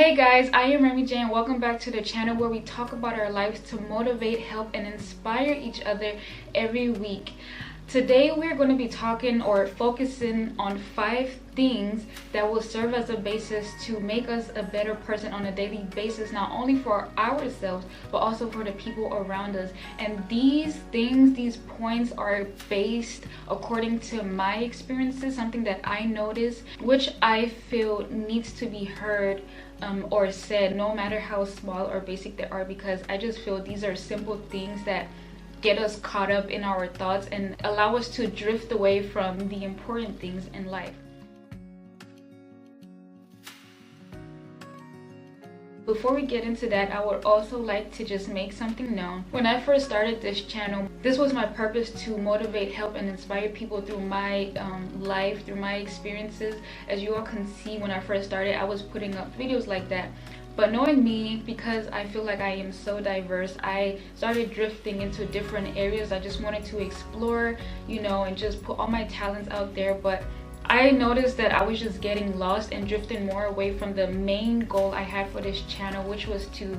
Hey guys, I am Remi and welcome back to the channel where we talk about our lives to motivate, help, and inspire each other every week. Today we're going to be talking or focusing on 5 things that will serve as a basis to make us a better person on a daily basis, not only for ourselves but also for the people around us. And these points are based according to my experiences, something that I noticed, which I feel needs to be heard or said, no matter how small or basic they are, because I just feel these are simple things that get us caught up in our thoughts and allow us to drift away from the important things in life. Before we get into that, I would also like to just make something known. When I first started this channel, this was my purpose: to motivate, help, and inspire people through my life, through my experiences. As you all can see, when I first started, I was putting up videos like that. But knowing me, because I feel like I am so diverse, I started drifting into different areas. I just wanted to explore, and just put all my talents out there. But I noticed that I was just getting lost and drifting more away from the main goal I had for this channel, which was to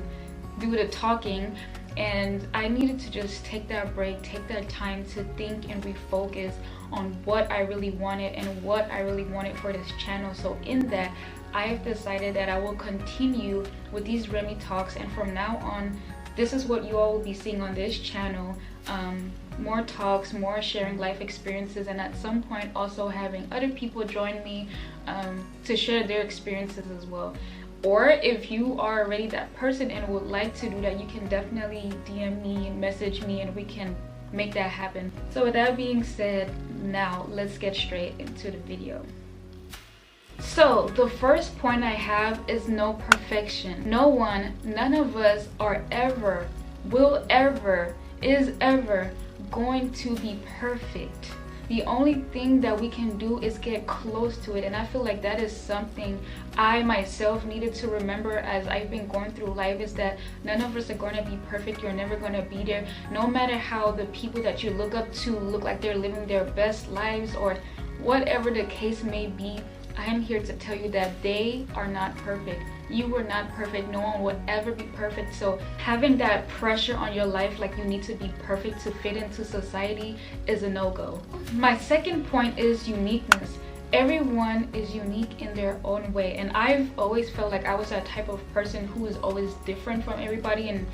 do the talking. And I needed to just take that break, take that time to think and refocus on what I really wanted and what I really wanted for this channel. So in that, I've decided that I will continue with these Remi talks, and from now on, this is what you all will be seeing on this channel. More talks, more sharing life experiences, and at some point also having other people join me to share their experiences as well. Or if you are already that person and would like to do that, you can definitely DM me and message me and we can make that happen. So with that being said, now let's get straight into the video. So the first point I have is no perfection. None of us are ever, will ever, is ever going to be perfect. The only thing that we can do is get close to it, and I feel like that is something I myself needed to remember as I've been going through life, is that none of us are going to be perfect. You're never going to be there, no matter how the people that you look up to look like they're living their best lives or whatever the case may be. I am here to tell you that they are not perfect. You are not perfect. No one would ever be perfect. So having that pressure on your life like you need to be perfect to fit into society is a no-go. My second point is uniqueness. Everyone is unique in their own way, and I've always felt like I was that type of person who is always different from everybody and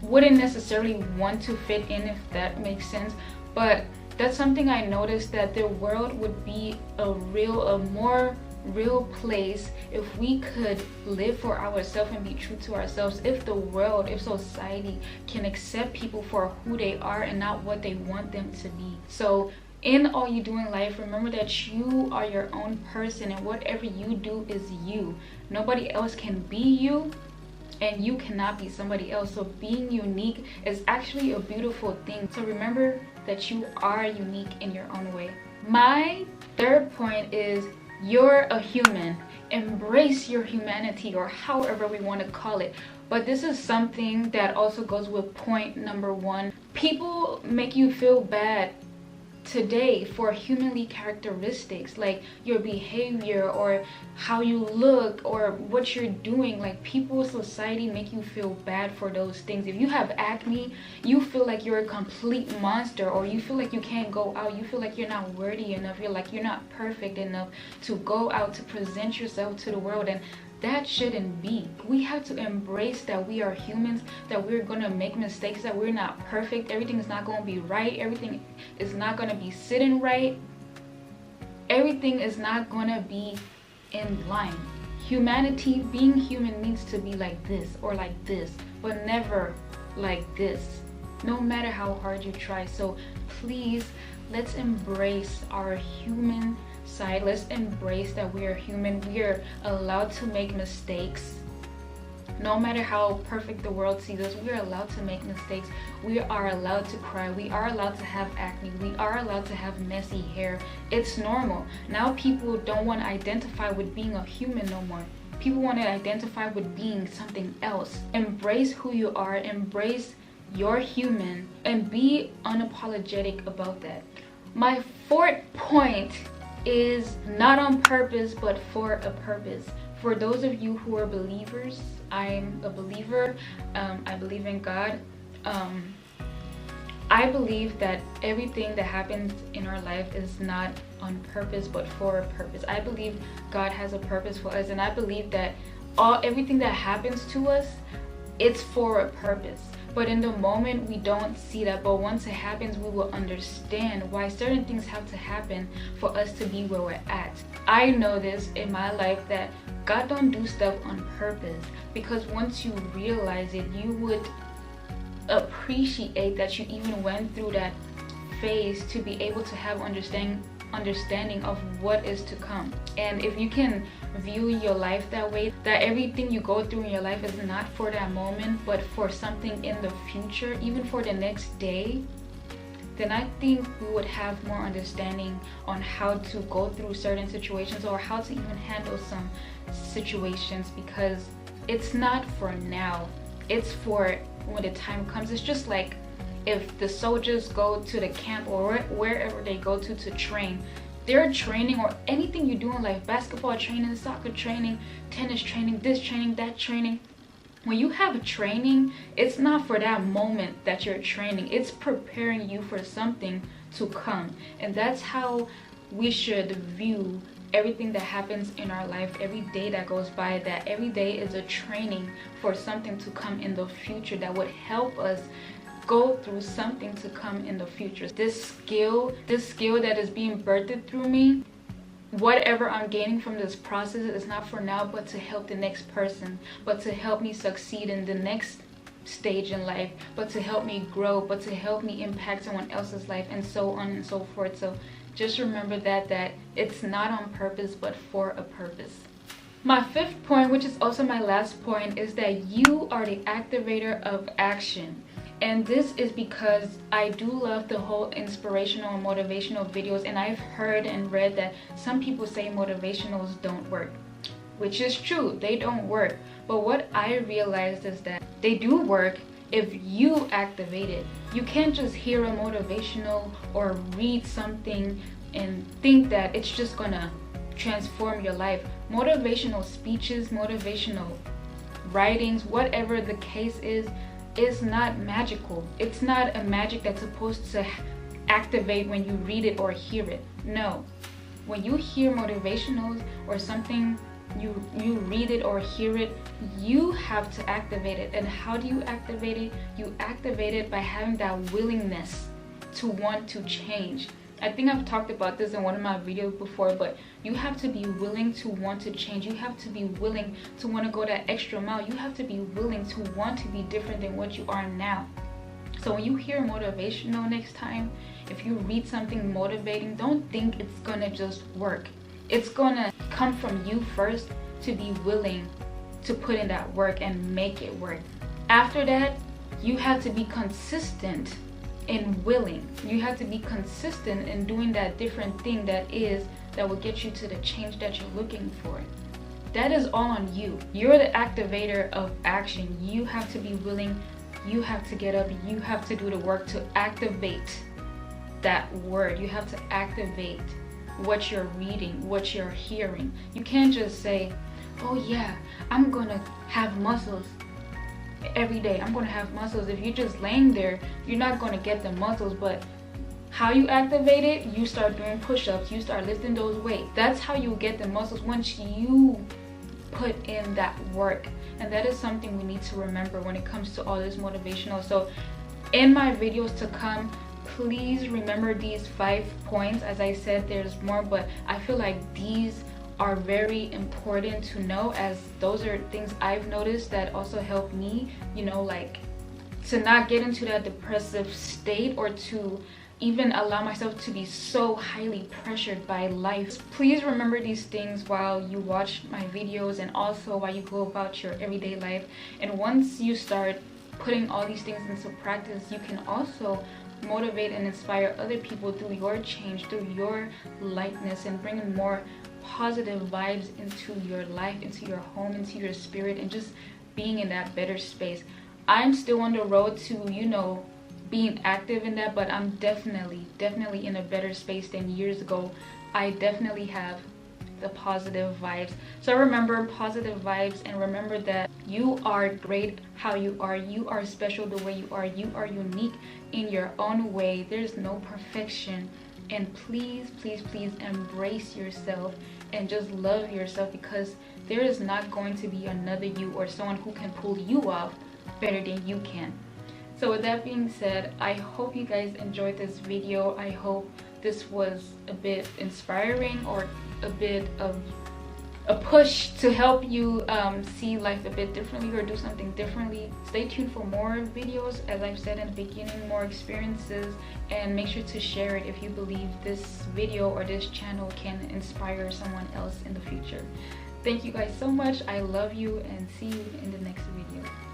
wouldn't necessarily want to fit in, if that makes sense. But that's something I noticed, that the world would be a more real place if we could live for ourselves and be true to ourselves. If the world, if society can accept people for who they are and not what they want them to be. So in all you do in life, remember that you are your own person, and whatever you do is you. Nobody else can be you, and you cannot be somebody else. So being unique is actually a beautiful thing. So remember that you are unique in your own way. My third point is you're a human. Embrace your humanity, or however we want to call it. But this is something that also goes with point number 1. People make you feel bad today for humanly characteristics, like your behavior or how you look or what you're doing. Like people, society make you feel bad for those things. If you have acne, you feel like you're a complete monster, or you feel like you can't go out, you feel like you're not worthy enough, you're not perfect enough to go out to present yourself to the world. And that shouldn't be. We have to embrace that we are humans, that we're gonna make mistakes, that we're not perfect. Everything is not gonna be right. Everything is not gonna be sitting right. Everything is not gonna be in line. Humanity, being human, needs to be like this or like this, but never like this, no matter how hard you try. So please, let's embrace our human side. Let's embrace that we are human. We are allowed to make mistakes. No matter how perfect the world sees us, we are allowed to make mistakes. We are allowed to cry. We are allowed to have acne. We are allowed to have messy hair. It's normal. Now people don't want to identify with being a human no more. People want to identify with being something else. Embrace who you are. Embrace your human and be unapologetic about that. My fourth point is not on purpose but for a purpose. For those of you who are believers, I'm a believer. I believe in God. I believe that everything that happens in our life is not on purpose but for a purpose. I believe God has a purpose for us, and I believe that everything that happens to us, it's for a purpose. But in the moment we don't see that, but once it happens we will understand why certain things have to happen for us to be where we're at. I know this in my life, that God don't do stuff on purpose, because once you realize it, you would appreciate that you even went through that phase to be able to have understanding of what is to come. And if you can view your life that way, that everything you go through in your life is not for that moment but for something in the future, even for the next day, then I think we would have more understanding on how to go through certain situations, or how to even handle some situations, because it's not for now, it's for when the time comes. It's just like if the soldiers go to the camp or wherever they go to train, their training, or anything you do in life, basketball training, soccer training, tennis training, this training, that training, when you have a training, it's not for that moment that you're training, it's preparing you for something to come. And that's how we should view everything that happens in our life, every day that goes by, that every day is a training for something to come in the future that would help us go through something to come in the future. This skill that is being birthed through me, whatever I'm gaining from this process, is not for now but to help the next person, but to help me succeed in the next stage in life, but to help me grow, but to help me impact someone else's life, and so on and so forth. So just remember that it's not on purpose but for a purpose. My fifth point, which is also my last point, is that you are the activator of action. And this is because I do love the whole inspirational and motivational videos, and I've heard and read that some people say motivationals don't work, which is true, they don't work. But what I realized is that they do work if you activate it. You can't just hear a motivational or read something and think that it's just gonna transform your life. Motivational speeches, motivational writings, whatever the case is not magical. It's not a magic that's supposed to activate when you read it or hear it. No, when you hear motivationals or something, you read it or hear it, you have to activate it. And how do you activate it? You activate it by having that willingness to want to change. I think I've talked about this in one of my videos before, but you have to be willing to want to change. You have to be willing to want to go that extra mile. You have to be willing to want to be different than what you are now. So when you hear motivational next time, if you read something motivating, don't think it's gonna just work. It's gonna come from you first to be willing to put in that work and make it work. After that, you have to be consistent and willing. You have to be consistent in doing that different thing that will get you to the change that you're looking for. That is all on you. You're the activator of action. You have to be willing. You have to get up. You have to do the work to activate that word. You have to activate what you're reading, what you're hearing. You can't just say, oh yeah, I'm gonna have muscles every day. I'm gonna have muscles. If you're just laying there, you're not gonna get the muscles. But how you activate it, you start doing push-ups, you start lifting those weights. That's how you get the muscles, once you put in that work. And that is something we need to remember when it comes to all this motivational. So in my videos to come, please remember these 5 points. As I said, there's more, but I feel like these are very important to know, as those are things I've noticed that also help me, you know, like to not get into that depressive state, or to even allow myself to be so highly pressured by life. Please remember these things while you watch my videos, and also while you go about your everyday life. And once you start putting all these things into practice, you can also motivate and inspire other people through your change, through your lightness, and bringing more positive vibes into your life, into your home, into your spirit, and just being in that better space. I'm still on the road to, you know, being active in that, but I'm definitely in a better space than years ago. I definitely have the positive vibes. So remember positive vibes, and remember that you are great how you are. You are special the way you are. You are unique in your own way. There's no perfection. And please, please, please embrace yourself and just love yourself, because there is not going to be another you or someone who can pull you off better than you can. So with that being said, I hope you guys enjoyed this video. I hope this was a bit inspiring, or a bit of a push to help you see life a bit differently, or do something differently. Stay tuned for more videos, as I've said in the beginning, more experiences, and make sure to share it if you believe this video or this channel can inspire someone else in the future. Thank you guys so much. I love you, and see you in the next video.